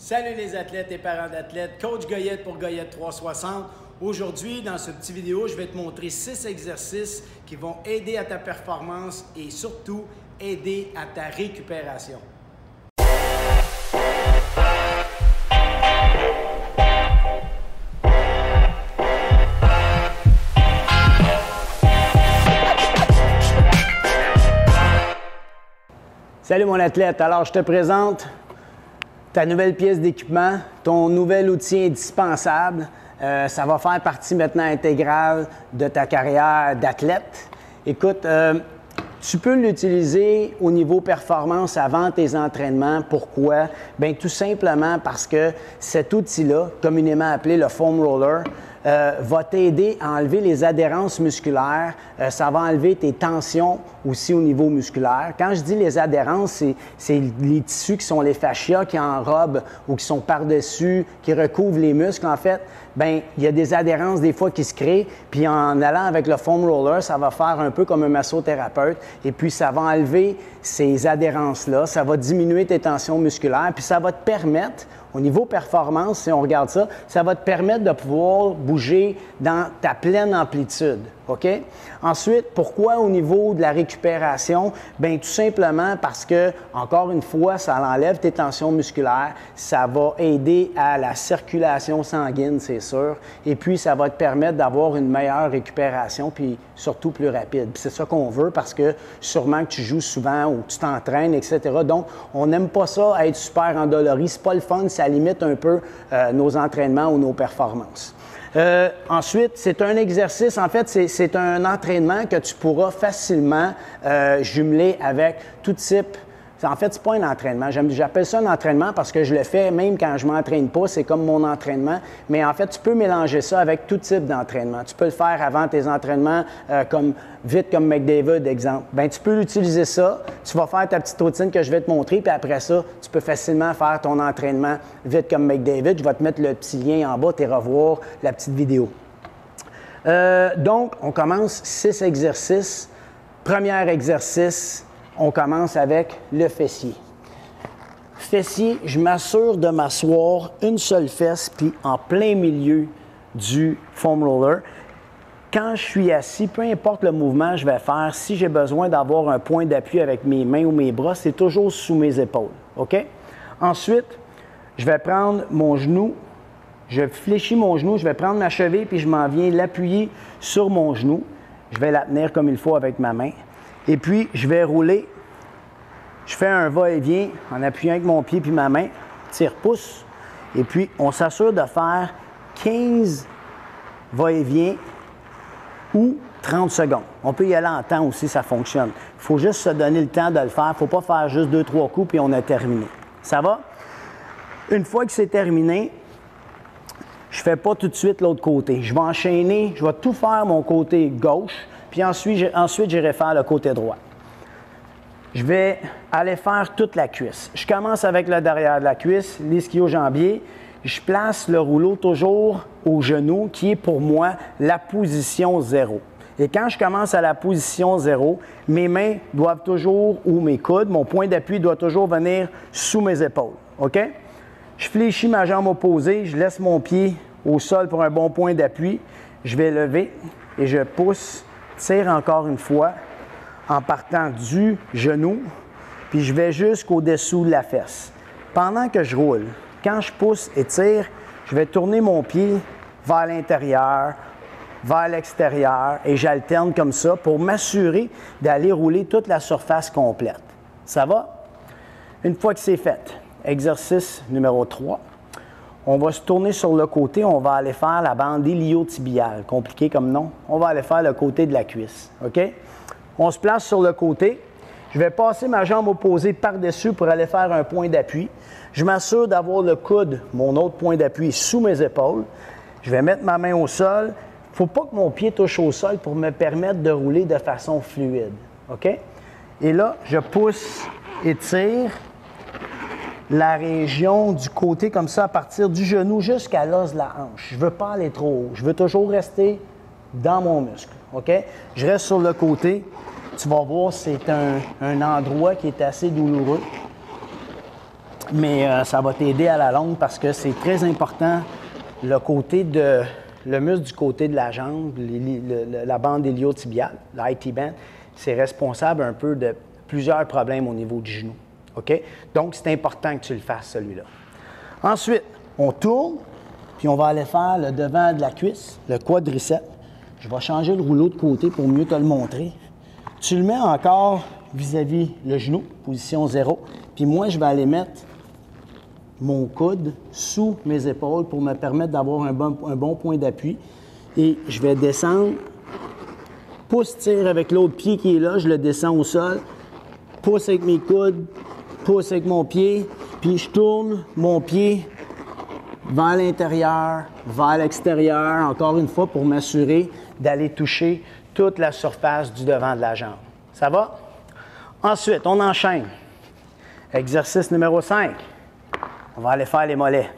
Salut les athlètes et parents d'athlètes, Coach Goyette pour Goyette 360. Aujourd'hui, dans cette petite vidéo, je vais te montrer 6 exercices qui vont aider à ta performance et surtout aider à ta récupération. Salut mon athlète, alors je te présente ta nouvelle pièce d'équipement, ton nouvel outil indispensable. Ça va faire partie maintenant intégrale de ta carrière d'athlète. Écoute, tu peux l'utiliser au niveau performance avant tes entraînements. Pourquoi? Bien, tout simplement parce que cet outil-là, communément appelé le foam roller, va t'aider à enlever les adhérences musculaires. Ça va enlever tes tensions aussi au niveau musculaire. Quand je dis les adhérences, c'est les tissus qui sont les fascias qui enrobent ou qui sont par-dessus, qui recouvrent les muscles. En fait, bien, il y a des adhérences des fois qui se créent. Puis en allant avec le foam roller, ça va faire un peu comme un massothérapeute. Et puis ça va enlever ces adhérences-là. Ça va diminuer tes tensions musculaires. Puis ça va te permettre, au niveau performance, si on regarde ça, ça va te permettre de pouvoir bouger dans ta pleine amplitude. OK? Ensuite, pourquoi au niveau de la récupération? Bien, tout simplement parce que, encore une fois, ça enlève tes tensions musculaires, ça va aider à la circulation sanguine, c'est sûr, et puis ça va te permettre d'avoir une meilleure récupération, puis surtout plus rapide. Puis c'est ça qu'on veut parce que sûrement que tu joues souvent ou tu t'entraînes, etc. Donc, on n'aime pas ça, être super endolori. C'est pas le fun, ça limite un peu nos entraînements ou nos performances. Ensuite, c'est un exercice, en fait, c'est un entraînement que tu pourras facilement jumeler avec tout type. En fait, c'est pas un entraînement. J'appelle ça un entraînement parce que je le fais même quand je m'entraîne pas. C'est comme mon entraînement. Mais en fait, tu peux mélanger ça avec tout type d'entraînement. Tu peux le faire avant tes entraînements, vite comme McDavid, exemple. Bien, tu peux utiliser ça. Tu vas faire ta petite routine que je vais te montrer. Puis après ça, tu peux facilement faire ton entraînement vite comme McDavid. Je vais te mettre le petit lien en bas. Tu iras voir la petite vidéo. Donc, on commence 6 exercices. Premier exercice. On commence avec le fessier. Fessier, je m'assure de m'asseoir une seule fesse puis en plein milieu du foam roller. Quand je suis assis, peu importe le mouvement que je vais faire, si j'ai besoin d'avoir un point d'appui avec mes mains ou mes bras, c'est toujours sous mes épaules. OK? Ensuite, je vais prendre mon genou, je fléchis mon genou, je vais prendre ma cheville puis je m'en viens l'appuyer sur mon genou. Je vais la tenir comme il faut avec ma main. Et puis, je vais rouler. Je fais un va-et-vient en appuyant avec mon pied puis ma main. Tire-pouce. Et puis, on s'assure de faire 15 va-et-vient ou 30 secondes. On peut y aller en temps aussi, ça fonctionne. Il faut juste se donner le temps de le faire. Il ne faut pas faire juste 2-3 coups puis on a terminé. Ça va? Une fois que c'est terminé, je ne fais pas tout de suite l'autre côté. Je vais enchaîner, je vais tout faire mon côté gauche. Puis ensuite, j'irai faire le côté droit. Je vais aller faire toute la cuisse. Je commence avec le derrière de la cuisse, l'ischio-jambier. Je place le rouleau toujours au genou, qui est pour moi la position 0. Et quand je commence à la position 0, mes mains doivent toujours, ou mes coudes, mon point d'appui doit toujours venir sous mes épaules. OK? Je fléchis ma jambe opposée, je laisse mon pied au sol pour un bon point d'appui. Je vais lever et je pousse. Tire encore une fois en partant du genou, puis je vais jusqu'au-dessous de la fesse. Pendant que je roule, quand je pousse et tire, je vais tourner mon pied vers l'intérieur, vers l'extérieur, et j'alterne comme ça pour m'assurer d'aller rouler toute la surface complète. Ça va? Une fois que c'est fait, exercice numéro 3. On va se tourner sur le côté, on va aller faire la bande iliotibiale. Compliqué comme nom. On va aller faire le côté de la cuisse. OK? On se place sur le côté. Je vais passer ma jambe opposée par-dessus pour aller faire un point d'appui. Je m'assure d'avoir le coude, mon autre point d'appui, sous mes épaules. Je vais mettre ma main au sol. Il ne faut pas que mon pied touche au sol pour me permettre de rouler de façon fluide. OK? Et là, je pousse et tire la région du côté comme ça, à partir du genou jusqu'à l'os de la hanche. Je ne veux pas aller trop haut. Je veux toujours rester dans mon muscle. OK? Je reste sur le côté. Tu vas voir, c'est un endroit qui est assez douloureux. mais ça va t'aider à la longue parce que c'est très important, le muscle du côté de la jambe, la bande iliotibiale, l'IT band, c'est responsable un peu de plusieurs problèmes au niveau du genou. OK? Donc, c'est important que tu le fasses, celui-là. Ensuite, on tourne, puis on va aller faire le devant de la cuisse, le quadriceps. Je vais changer le rouleau de côté pour mieux te le montrer. Tu le mets encore vis-à-vis le genou, position 0. Puis moi, je vais aller mettre mon coude sous mes épaules pour me permettre d'avoir un bon point d'appui. Et je vais descendre, pouce-tire avec l'autre pied qui est là, je le descends au sol, pouce avec mes coudes, pouce avec mon pied, puis je tourne mon pied vers l'intérieur, vers l'extérieur, encore une fois pour m'assurer d'aller toucher toute la surface du devant de la jambe. Ça va? Ensuite, on enchaîne. Exercice numéro 5. On va aller faire les mollets.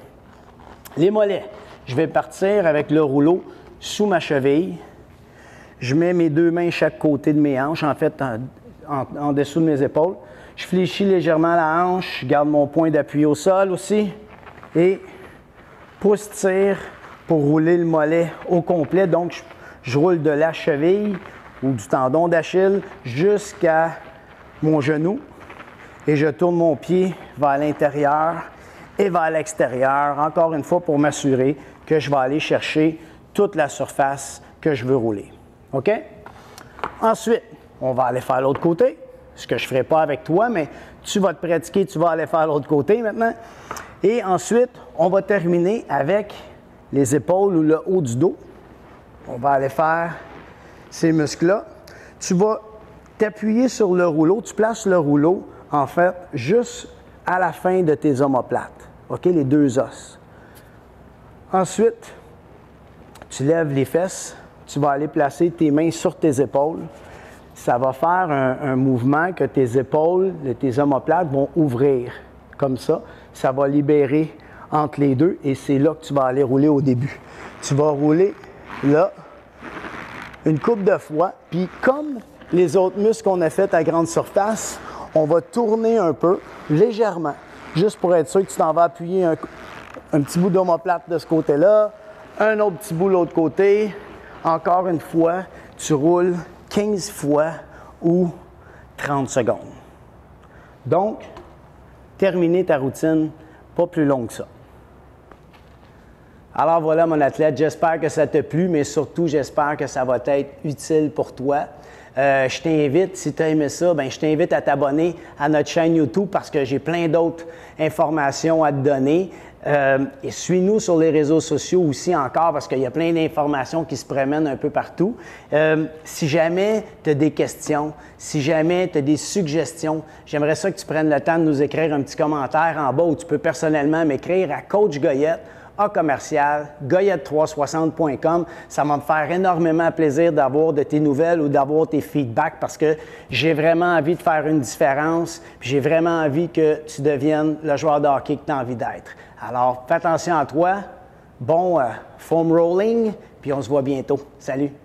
Les mollets, je vais partir avec le rouleau sous ma cheville. Je mets mes deux mains chaque côté de mes hanches, en fait, en dessous de mes épaules. Je fléchis légèrement la hanche, je garde mon point d'appui au sol aussi. Et pouce-tire pour rouler le mollet au complet. Donc, je roule de la cheville ou du tendon d'Achille jusqu'à mon genou. Et je tourne mon pied vers l'intérieur et vers l'extérieur, encore une fois pour m'assurer que je vais aller chercher toute la surface que je veux rouler. OK? Ensuite, on va aller faire l'autre côté, ce que je ne ferai pas avec toi, mais tu vas te pratiquer, tu vas aller faire l'autre côté maintenant. Et ensuite, on va terminer avec les épaules ou le haut du dos. On va aller faire ces muscles-là. Tu vas t'appuyer sur le rouleau, tu places le rouleau, en fait, juste à la fin de tes omoplates, OK, les deux os. Ensuite, tu lèves les fesses, tu vas aller placer tes mains sur tes épaules. Ça va faire un mouvement que tes épaules, tes omoplates vont ouvrir, comme ça. Ça va libérer entre les deux et c'est là que tu vas aller rouler au début. Tu vas rouler là, une couple de fois, puis comme les autres muscles qu'on a fait à grande surface, on va tourner un peu, légèrement, juste pour être sûr que tu t'en vas appuyer un petit bout d'omoplate de ce côté-là, un autre petit bout de l'autre côté. Encore une fois, tu roules 15 fois ou 30 secondes. Donc, terminer ta routine, pas plus long que ça. Alors voilà mon athlète, j'espère que ça t'a plu, mais surtout j'espère que ça va être utile pour toi. Je t'invite, si tu as aimé ça, je t'invite à t'abonner à notre chaîne YouTube parce que j'ai plein d'autres informations à te donner. Et suis-nous sur les réseaux sociaux aussi encore parce qu'il y a plein d'informations qui se promènent un peu partout. Si jamais tu as des questions, si jamais tu as des suggestions, j'aimerais ça que tu prennes le temps de nous écrire un petit commentaire en bas où tu peux personnellement m'écrire à Coach Goyette, goyette360.com. Ça va me faire énormément plaisir d'avoir de tes nouvelles ou d'avoir tes feedbacks parce que j'ai vraiment envie de faire une différence. J'ai vraiment envie que tu deviennes le joueur de hockey que tu as envie d'être. Alors, fais attention à toi. Bon foam rolling, puis on se voit bientôt. Salut!